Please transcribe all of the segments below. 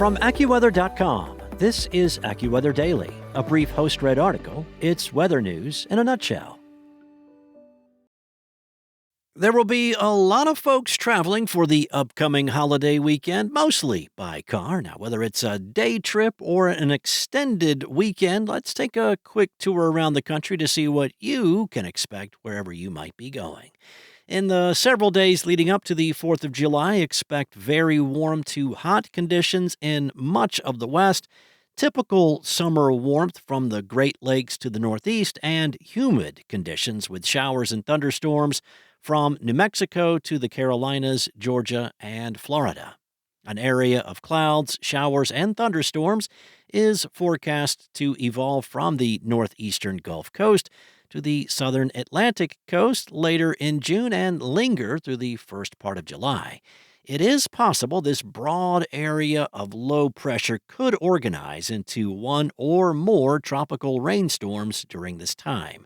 From AccuWeather.com, this is AccuWeather Daily, a brief host-read article. It's weather news in a nutshell. There will be a lot of folks traveling for the upcoming holiday weekend, mostly by car. Now, whether it's a day trip or an extended weekend, let's take a quick tour around the country to see what you can expect wherever you might be going. In the several days leading up to the 4th of July, expect very warm to hot conditions in much of the West, typical summer warmth from the Great Lakes to the Northeast, and humid conditions with showers and thunderstorms from New Mexico to the Carolinas, Georgia, and Florida. An area of clouds, showers, and thunderstorms is forecast to evolve from the northeastern Gulf Coast to the southern Atlantic coast later in June and linger through the first part of July. It is possible this broad area of low pressure could organize into one or more tropical rainstorms during this time.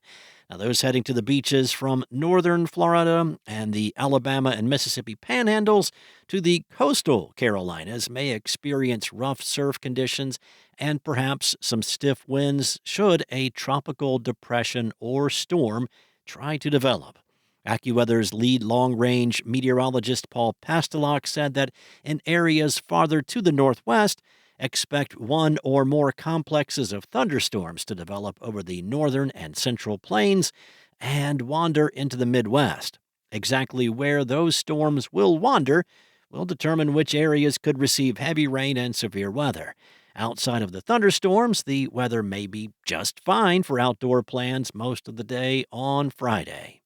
Now, those heading to the beaches from northern Florida and the Alabama and Mississippi panhandles to the coastal Carolinas may experience rough surf conditions and perhaps some stiff winds should a tropical depression or storm try to develop. AccuWeather's lead long-range meteorologist Paul Pastelok said that in areas farther to the northwest, expect one or more complexes of thunderstorms to develop over the northern and central plains and wander into the Midwest. Exactly where those storms will wander will determine which areas could receive heavy rain and severe weather. Outside of the thunderstorms, the weather may be just fine for outdoor plans most of the day on Friday.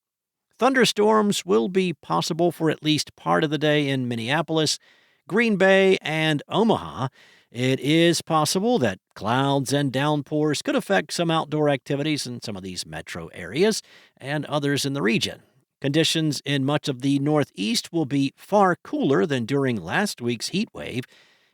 Thunderstorms will be possible for at least part of the day in Minneapolis, Green Bay, and Omaha. It is possible that clouds and downpours could affect some outdoor activities in some of these metro areas and others in the region. Conditions in much of the Northeast will be far cooler than during last week's heat wave.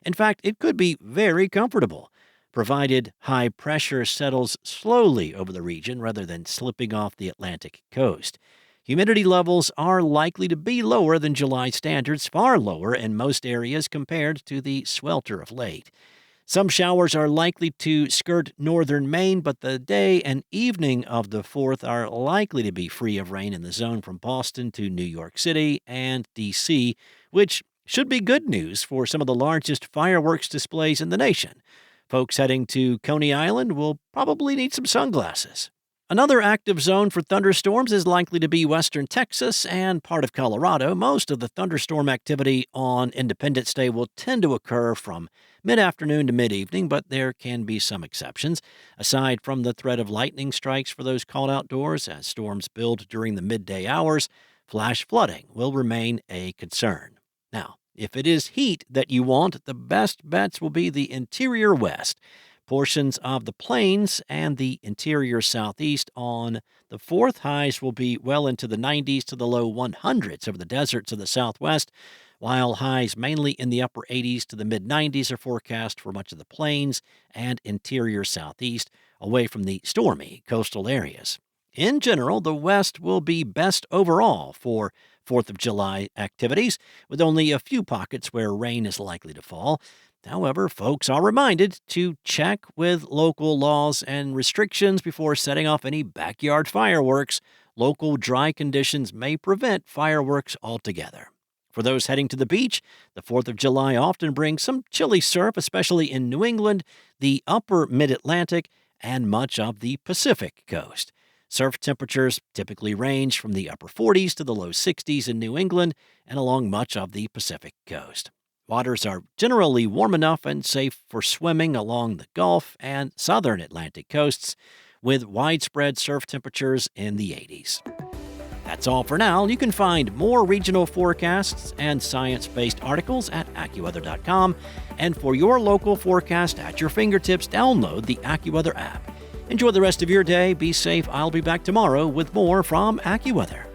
In fact, it could be very comfortable, provided high pressure settles slowly over the region rather than slipping off the Atlantic coast. Humidity levels are likely to be lower than July standards, far lower in most areas compared to the swelter of late. Some showers are likely to skirt northern Maine, but the day and evening of the 4th are likely to be free of rain in the zone from Boston to New York City and D.C., which should be good news for some of the largest fireworks displays in the nation. Folks heading to Coney Island will probably need some sunglasses. Another active zone for thunderstorms is likely to be western Texas and part of Colorado. Most of the thunderstorm activity on Independence Day will tend to occur from mid-afternoon to mid-evening, but there can be some exceptions. Aside from the threat of lightning strikes for those caught outdoors, as storms build during the midday hours, flash flooding will remain a concern. Now, if it is heat that you want, the best bets will be the interior west. Portions of the plains and the interior southeast on the 4th. Highs will be well into the 90s to the low 100s over the deserts of the southwest, while highs mainly in the upper 80s to the mid-90s are forecast for much of the plains and interior southeast, away from the stormy coastal areas. In general, the west will be best overall for 4th of July activities, with only a few pockets where rain is likely to fall. However, folks are reminded to check with local laws and restrictions before setting off any backyard fireworks. Local dry conditions may prevent fireworks altogether. For those heading to the beach, the 4th of July often brings some chilly surf, especially in New England, the upper mid-Atlantic, and much of the Pacific coast. Surf temperatures typically range from the upper 40s to the low 60s in New England and along much of the Pacific coast. Waters are generally warm enough and safe for swimming along the Gulf and southern Atlantic coasts, with widespread surf temperatures in the 80s. That's all for now. You can find more regional forecasts and science-based articles at AccuWeather.com. And for your local forecast at your fingertips, download the AccuWeather app. Enjoy the rest of your day. Be safe. I'll be back tomorrow with more from AccuWeather.